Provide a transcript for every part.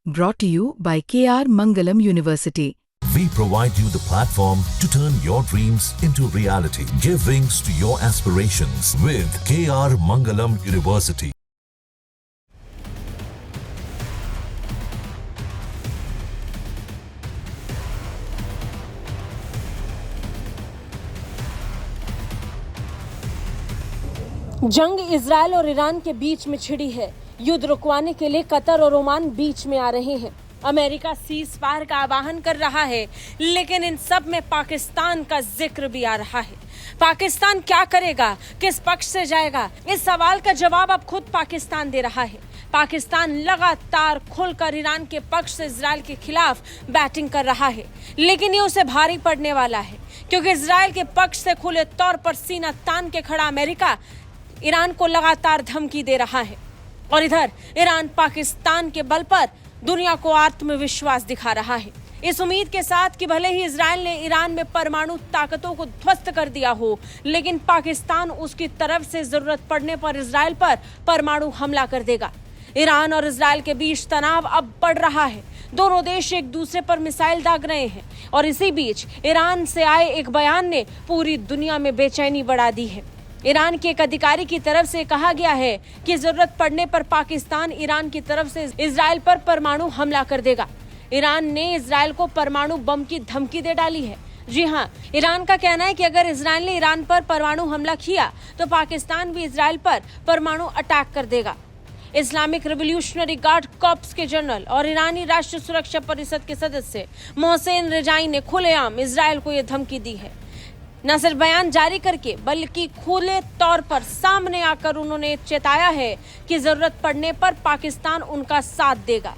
Brought to you by KR Mangalam University. We provide you the platform to turn your dreams into reality. Give wings to your aspirations with KR Mangalam University. जंग Israel और Iran के बीच में छिड़ी है। युद्ध रुकवाने के लिए कतर और ओमान बीच में आ रहे हैं। अमेरिका सीज फायर का आह्वान कर रहा है, लेकिन इन सब में पाकिस्तान का जिक्र भी आ रहा है। पाकिस्तान क्या करेगा, किस पक्ष से जाएगा, इस सवाल का जवाब अब खुद पाकिस्तान दे रहा है। पाकिस्तान लगातार खुलकर ईरान के पक्ष से इजरायल के खिलाफ बैटिंग कर रहा है, लेकिन ये उसे भारी पड़ने वाला है, क्योंकि इजरायल के पक्ष से खुले तौर पर सीना तान के खड़ा अमेरिका ईरान को लगातार धमकी दे रहा है, और इधर ईरान पाकिस्तान के बल पर दुनिया को आत्मविश्वास दिखा रहा है, इस उम्मीद के साथ कि भले ही इजरायल ने ईरान में परमाणु ताकतों को ध्वस्त कर दिया हो, लेकिन पाकिस्तान उसकी तरफ से जरूरत पड़ने पर इजरायल पर परमाणु हमला कर देगा। ईरान और इजरायल के बीच तनाव अब बढ़ रहा है। दोनों देश एक दूसरे पर मिसाइल दाग रहे हैं, और इसी बीच ईरान से आए एक बयान ने पूरी दुनिया में बेचैनी बढ़ा दी है। ईरान के एक अधिकारी की तरफ से कहा गया है कि जरूरत पड़ने पर पाकिस्तान ईरान की तरफ से इजरायल पर परमाणु हमला कर देगा। ईरान ने इजरायल को परमाणु बम की धमकी दे डाली है। जी हां, ईरान का कहना है कि अगर इजरायल ने ईरान पर परमाणु हमला किया तो पाकिस्तान भी इजरायल पर परमाणु अटैक कर देगा। इस्लामिक रिवॉल्यूशनरी गार्ड कॉर्प्स के जनरल और ईरानी राष्ट्रीय सुरक्षा परिषद के सदस्य मोहसेन रेजाई ने खुलेआम इजरायल को यह धमकी दी है। न सिर्फ बयान जारी करके, बल्कि खुले तौर पर सामने आकर उन्होंने चेताया है कि जरूरत पड़ने पर पाकिस्तान उनका साथ देगा।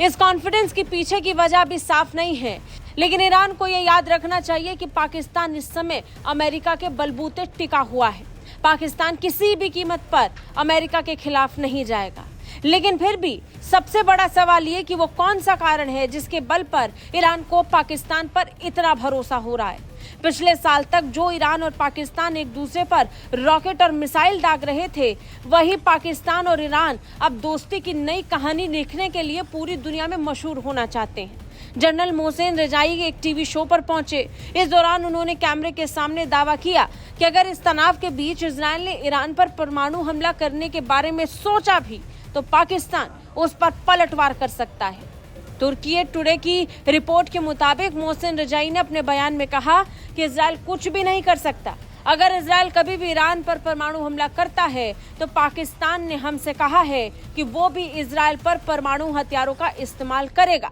इस कॉन्फिडेंस के पीछे की वजह भी साफ नहीं है, लेकिन ईरान को यह याद रखना चाहिए कि पाकिस्तान इस समय अमेरिका के बलबूते टिका हुआ है। पाकिस्तान किसी भी कीमत पर अमेरिका के खिलाफ नहीं जाएगा, लेकिन फिर भी सबसे बड़ा सवाल ये कि वो कौन सा कारण है जिसके बल पर ईरान को पाकिस्तान पर इतना भरोसा हो रहा है। पिछले साल तक जो ईरान और पाकिस्तान एक दूसरे पर रॉकेट और मिसाइल दाग रहे थे, वही पाकिस्तान और ईरान अब दोस्ती की नई कहानी लिखने के लिए पूरी दुनिया में मशहूर होना चाहते हैं। जनरल मोहसेन रेजाई एक टीवी शो पर पहुंचे। इस दौरान उन्होंने कैमरे के सामने दावा किया कि अगर इस तनाव के बीच इजरायल ने ईरान पर परमाणु हमला करने के बारे में सोचा भी तो पाकिस्तान उस पर पलटवार कर सकता है। तुर्की टुडे की रिपोर्ट के मुताबिक मोहसेन रेजाई ने अपने बयान में कहा कि इजरायल कुछ भी नहीं कर सकता। अगर इजरायल कभी भी ईरान पर परमाणु हमला करता है तो पाकिस्तान ने हमसे कहा है कि वो भी इजरायल पर परमाणु हथियारों का इस्तेमाल करेगा।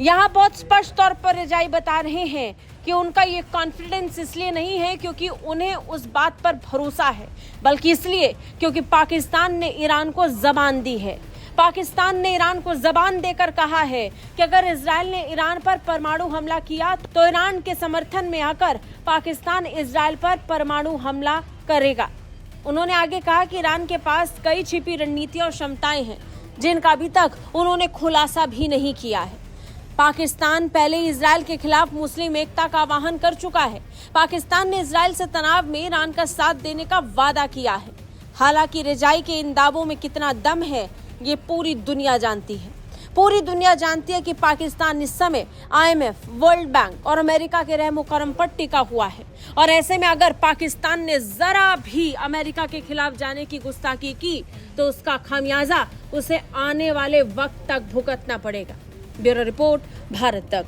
यहाँ बहुत स्पष्ट तौर पर रेजाई बता रहे हैं कि उनका ये कॉन्फिडेंस इसलिए नहीं है क्योंकि उन्हें उस बात पर भरोसा है, बल्कि इसलिए क्योंकि पाकिस्तान ने ईरान को जबान दी है। पाकिस्तान ने ईरान को जबान देकर कहा है कि अगर इजरायल ने ईरान पर परमाणु हमला किया तो ईरान के समर्थन में आकर पाकिस्तान इजरायल पर परमाणु हमला करेगा। उन्होंने आगे कहा कि ईरान के पास कई छिपी रणनीतियां और क्षमताएं हैं जिनका अभी तक उन्होंने खुलासा भी नहीं किया है। पाकिस्तान पहले ही इजरायल के खिलाफ मुस्लिम एकता का आह्वान कर चुका है। पाकिस्तान ने इजरायल से तनाव में ईरान का साथ देने का वादा किया है। हालांकि रेजाई के इन दावों में कितना दम है ये पूरी दुनिया जानती है। पूरी दुनिया जानती है कि पाकिस्तान इस समय IMF, वर्ल्ड बैंक और अमेरिका के रहमो करम पर टिका हुआ है और ऐसे में अगर पाकिस्तान ने जरा भी अमेरिका के खिलाफ जाने की गुस्ताखी की तो उसका खामियाजा उसे आने वाले वक्त तक भुगतना पड़ेगा। ब्यूरो रिपोर्ट, भारत तक।